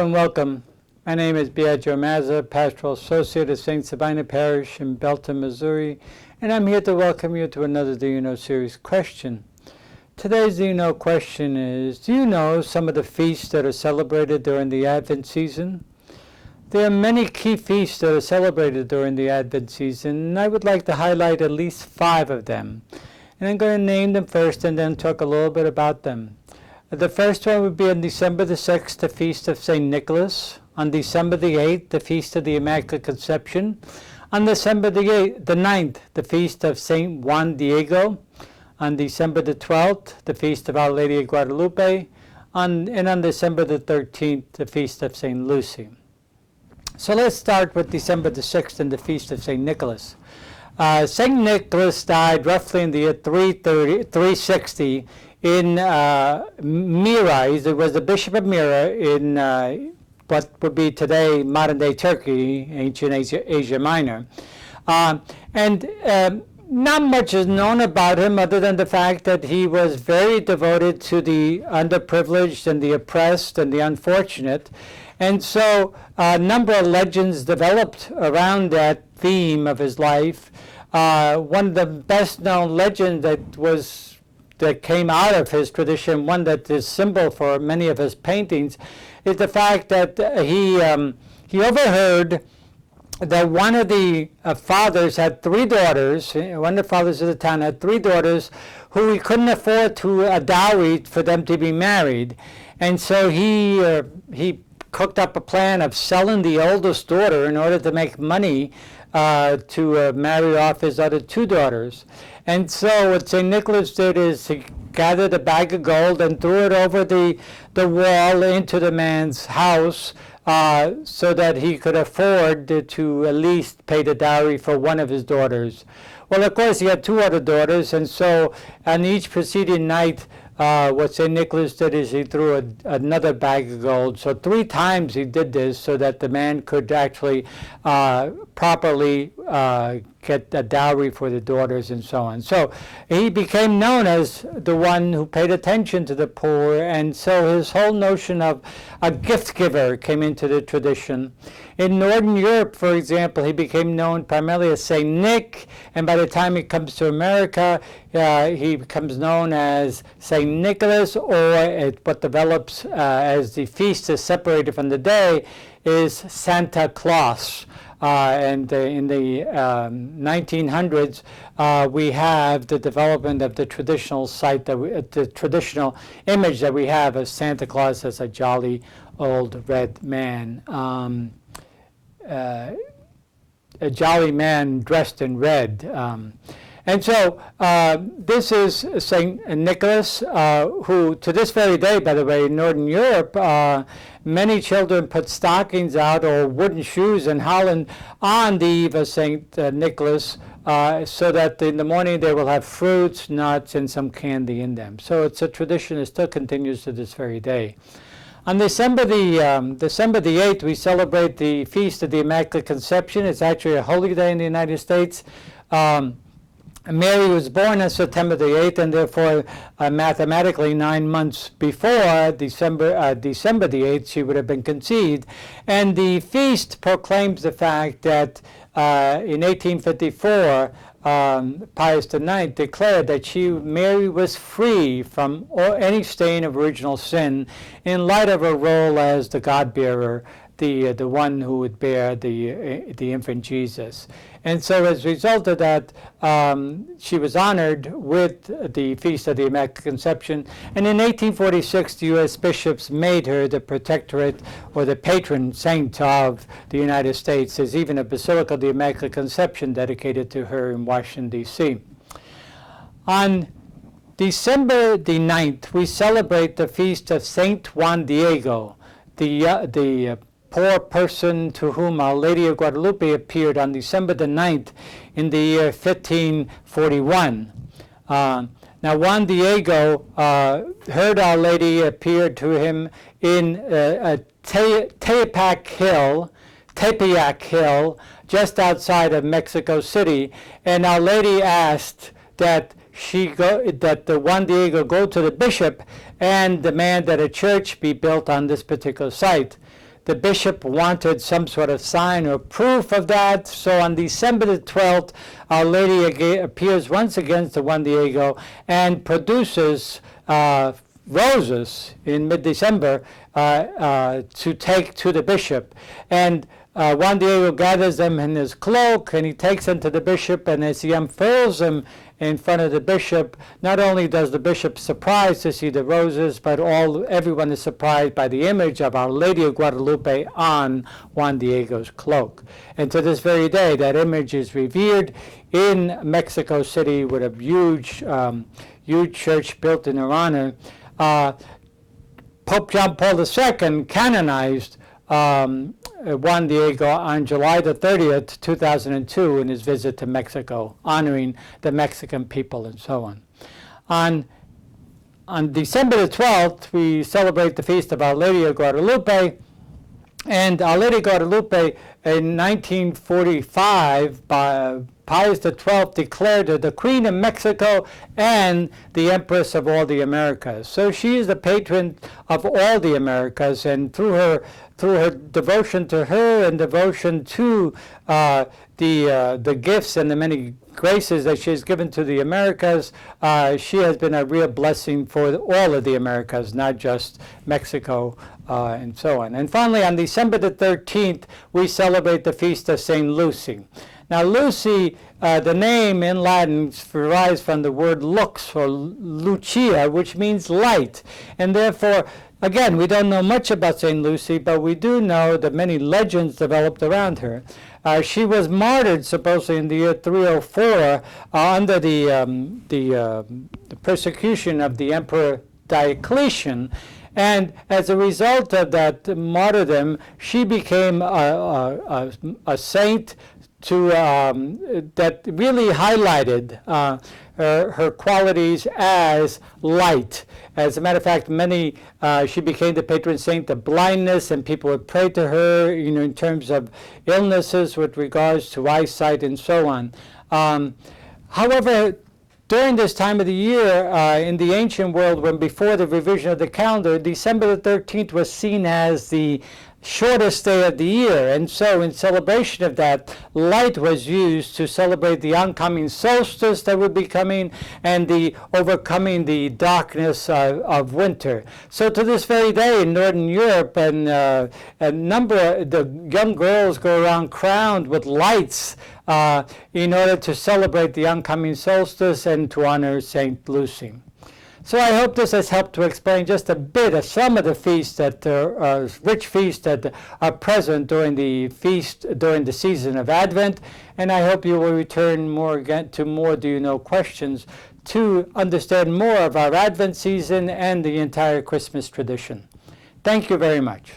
Hello and welcome. My name is Biagio Mazza, Pastoral Associate of St. Sabina Parish in Belton, Missouri, and I'm here to welcome you to another Do You Know series question. Today's Do You Know question is, do you know some of the feasts that are celebrated during the Advent season? There are many key feasts that are celebrated during the Advent season, and I would like to highlight at least 5 of them. And I'm going to name them first and then talk a little bit about them. The first one would be on December the 6th, the Feast of St. Nicholas. On December the 8th, the Feast of the Immaculate Conception. On December the 9th, the Feast of St. Juan Diego. On December the 12th, the Feast of Our Lady of Guadalupe. And on December the 13th, the Feast of St. Lucy. So let's start with December the 6th and the Feast of St. Nicholas. St. Nicholas died roughly in the year 360 in Myra. He was the Bishop of Myra in what would be today modern-day Turkey, ancient Asia Minor. Not much is known about him other than the fact that he was very devoted to the underprivileged and the oppressed and the unfortunate. And so a number of legends developed around that theme of his life. One of the best-known legends that came out of his tradition, one that is symbol for many of his paintings, is the fact that he overheard that one of the fathers had 3 daughters. One of the fathers of the town had 3 daughters who he couldn't afford a dowry for them to be married. And so he cooked up a plan of selling the oldest daughter in order to make money to marry off his other 2 daughters. And so what St. Nicholas did is he gathered a bag of gold and threw it over the wall into the man's house so that he could afford to at least pay the dowry for one of his daughters. Well, of course, he had 2 other daughters, and so on each preceding night, what St. Nicholas did is he threw another bag of gold. So 3 times he did this so that the man could actually properly get a dowry for the daughters and so on. So he became known as the one who paid attention to the poor, and so his whole notion of a gift giver came into the tradition. In Northern Europe, for example, he became known primarily as St. Nick, and by the time he comes to America, he becomes known as St. Nicholas, or what develops as the feast is separated from the day is Santa Claus. And in the 1900s, we have the development of the traditional the traditional image that we have of Santa Claus as a jolly old red man. A jolly man dressed in red. And so this is St. Nicholas, who to this very day, by the way, in Northern Europe, many children put stockings out or wooden shoes in Holland on the eve of St. Nicholas so that in the morning they will have fruits, nuts, and some candy in them. So it's a tradition that still continues to this very day. On December the 8th, we celebrate the Feast of the Immaculate Conception. It's actually a holy day in the United States. Mary was born on September the 8th, and therefore mathematically 9 months before December the 8th, she would have been conceived. And the feast proclaims the fact that in 1854, Pius IX declared that Mary was free from any stain of original sin in light of her role as the God-bearer, the one who would bear the infant Jesus. And so as a result of that, she was honored with the Feast of the Immaculate Conception. And in 1846, the U.S. bishops made her the protectorate or the patron saint of the United States. There's even a Basilica of the Immaculate Conception dedicated to her in Washington, D.C. On December the 9th, we celebrate the Feast of St. Juan Diego, the poor person to whom Our Lady of Guadalupe appeared on December the 9th in the year 1541. Now Juan Diego heard Our Lady appear to him in Tepeyac Hill, just outside of Mexico City, and Our Lady asked that the Juan Diego go to the bishop and demand that a church be built on this particular site. the bishop wanted some sort of sign or proof of that. So on December the 12th, Our Lady appears once again to Juan Diego and produces roses in mid-December to take to the bishop. And Juan Diego gathers them in his cloak, and he takes them to the bishop, and as he unfurls them in front of the bishop, not only does the bishop surprised to see the roses, but everyone is surprised by the image of Our Lady of Guadalupe on Juan Diego's cloak. And to this very day, that image is revered in Mexico City with a huge church built in her honor. Pope John Paul II canonized Juan Diego on July the 30th, 2002, in his visit to Mexico, honoring the Mexican people and so on. On December the 12th, we celebrate the feast of Our Lady of Guadalupe. And Our Lady of Guadalupe in 1945, Pius XII declared her the Queen of Mexico and the Empress of all the Americas. So she is the patron of all the Americas, and through her devotion to her and devotion to the gifts and the many graces that she has given to the Americas, she has been a real blessing for all of the Americas, not just Mexico and so on. And finally, on December the 13th, we celebrate the feast of St. Lucy. Now, Lucy, the name in Latin derives from the word lux or lucia, which means light. And therefore, again, we don't know much about St. Lucy, but we do know that many legends developed around her. She was martyred supposedly in the year 304 under the persecution of the Emperor Diocletian. And as a result of that martyrdom, she became a saint that really highlighted her qualities as light. As a matter of fact, she became the patron saint of blindness, and people would pray to her, in terms of illnesses with regards to eyesight and so on. However, during this time of the year, in the ancient world, when before the revision of the calendar, December the 13th was seen as the shortest day of the year, and so in celebration of that, light was used to celebrate the oncoming solstice that would be coming and the overcoming the darkness of winter. So to this very day in Northern Europe, and a number of the young girls go around crowned with lights in order to celebrate the oncoming solstice and to honor St. Lucy. So I hope this has helped to explain just a bit of some of the feasts that rich feasts that are present during the season of Advent, and I hope you will return to more Do You Know questions to understand more of our Advent season and the entire Christmas tradition. Thank you very much.